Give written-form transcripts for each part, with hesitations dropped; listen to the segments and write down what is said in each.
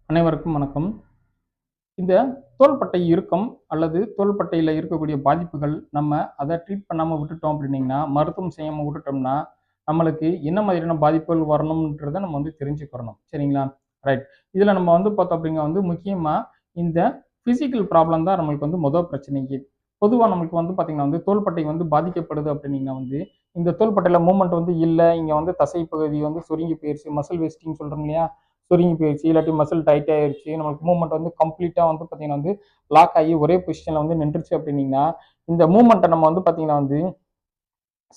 அனைவருக்கும் வணக்கம். இந்த தோள்பட்டை இறுக்கம் அல்லது தோள்பட்டையில இருக்கக்கூடிய பாதிப்புகள் நம்ம அத ட்ரீட் பண்ணாம விட்டுட்டோம் அப்படின்னீங்கன்னா, மருத்துவம் செய்யாம விட்டுட்டோம்னா, நம்மளுக்கு என்ன மாதிரியான பாதிப்புகள் வரணும்ன்றத நம்ம தெரிஞ்சுக்கிறணும். சரிங்களா? ரைட். இதுல நம்ம பார்த்தோம் அப்படிங்க முக்கியமா இந்த பிசிக்கல் ப்ராப்ளம் தான் நம்மளுக்கு மொத பிரச்சனையே. பொதுவா நமக்கு பார்த்தீங்கன்னா தோள்பட்டை பாதிக்கப்படுது அப்படின்னீங்கன்னா இந்த தோள்பட்டையில மூவ்மெண்ட் இல்ல. இங்க தசை பகுதி சுருங்கி போயிருச்சு. மசில் வேஸ்டிங் சொல்றோம் இல்லையா? சுருங்கி போயிருச்சு. இல்லாட்டி மசில் டைட் ஆயிருச்சு. நமக்கு மூவ்மெண்ட் கம்ப்ளீட்டா பார்த்தீங்கன்னா லாக் ஆகி ஒரே பொசிஷன்ல நின்றுச்சு அப்படின்னீங்கன்னா, இந்த மூவ்மெண்ட்ட நம்ம பார்த்தீங்கன்னா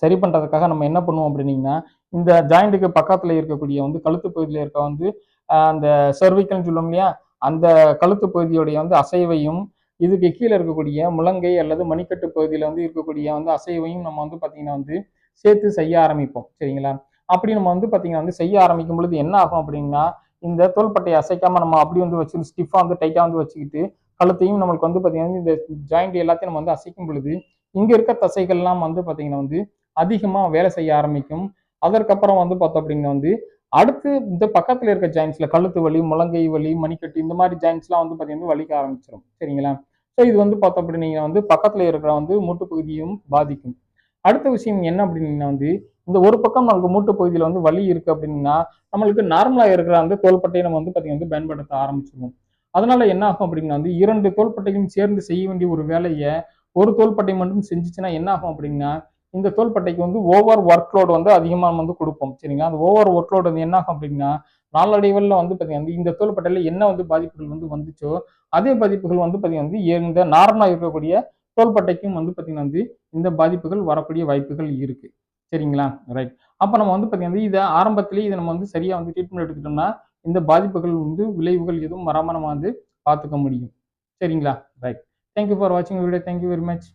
சரி பண்றதுக்காக நம்ம என்ன பண்ணுவோம் அப்படின்னீங்கன்னா, இந்த ஜாயிண்ட்டுக்கு பக்கத்துல இருக்கக்கூடிய கழுத்து பகுதியில இருக்க அந்த செர்விக்கல்னு சொல்லுவோம் இல்லையா? அந்த கழுத்து பகுதியுடைய அசைவையும், இதுக்கு கீழ இருக்கக்கூடிய முழங்கை அல்லது மணிக்கட்டு பகுதியில இருக்கக்கூடிய அசைவையும் நம்ம பார்த்தீங்கன்னா சேர்த்து செய்ய ஆரம்பிப்போம். சரிங்களா? அப்படி நம்ம பார்த்தீங்கன்னா செய்ய ஆரம்பிக்கும் பொழுது என்ன ஆகும் அப்படின்னா, இந்த தோள்பட்டையை அசைக்காம நம்ம அப்படி வச்சு ஸ்டிஃபா டைட்டா வச்சுக்கிட்டு, கழுத்தையும் நம்மளுக்கு பார்த்தீங்கன்னா இந்த ஜாயிண்ட் எல்லாத்தையும் நம்ம அசைக்கும் பொழுது, இங்க இருக்க தசைகள்லாம் பார்த்தீங்கன்னா அதிகமா வேலை செய்ய ஆரம்பிக்கும். அதற்கப்புறம் பார்த்தோம் அப்படின்னா அடுத்து இந்த பக்கத்துல இருக்க ஜாயின்ட்ஸ்ல கழுத்து வலி, முழங்கை வலி, மணிக்கட்டு இந்த மாதிரி ஜாயின்ட்ஸ்லாம் பார்த்தீங்கன்னா வலிக்க ஆரம்பிச்சிடும். சரிங்களா? ஸோ இது பார்த்தோம் அப்படின்னீங்கன்னா பக்கத்துல இருக்கிற மூட்டு பகுதியும் பாதிக்கும். அடுத்த விஷயம் என்ன அப்படின்னா இந்த ஒரு பக்கம் நமக்கு மூட்டு பகுதியில வலி இருக்கு அப்படின்னா, நம்மளுக்கு நார்மலா இருக்கிற அந்த தோள்பட்டையை நம்ம பார்த்தீங்கன்னா பயன்படுத்த ஆரம்பிச்சிருவோம். அதனால என்ன ஆகும் அப்படின்னா 2 தோள்பட்டையும் சேர்ந்து செய்ய வேண்டிய ஒரு வேலைய ஒரு தோள்பட்டை மட்டும் செஞ்சுச்சுன்னா என்ன ஆகும் அப்படின்னா, இந்த தோள்பட்டைக்கு ஓவர் ஒர்க் லோட் அதிகமா நம்ம கொடுப்போம். சரிங்களா? அந்த ஓவர் ஒர்க் லோட் என்ன ஆகும் அப்படின்னா, நாளடைவுல பார்த்தீங்கன்னா இந்த தோள்பட்டையில என்ன பாதிப்புகள் வந்துச்சோ, அதே பாதிப்புகள் பார்த்தீங்கன்னா இந்த நார்மலா இருக்கக்கூடிய தோள்பட்டைக்கும் பார்த்தீங்கன்னா இந்த பாதிப்புகள் வரக்கூடிய வாய்ப்புகள் இருக்கு. சரிங்களா? ரைட். அப்ப நம்ம பார்த்தீங்கன்னா இத ஆரம்பத்திலேயே இத நம்ம சரியா ட்ரீட்மெண்ட் எடுத்துக்கிட்டோம்னா, இந்த பாதிப்புகள் விளைவுகள் எதுவும் வராம நம்ம பார்த்துக்க முடியும். சரிங்களா? ரைட். தேங்க் யூ ஃபார் வாட்சிங் video. Thank you very much.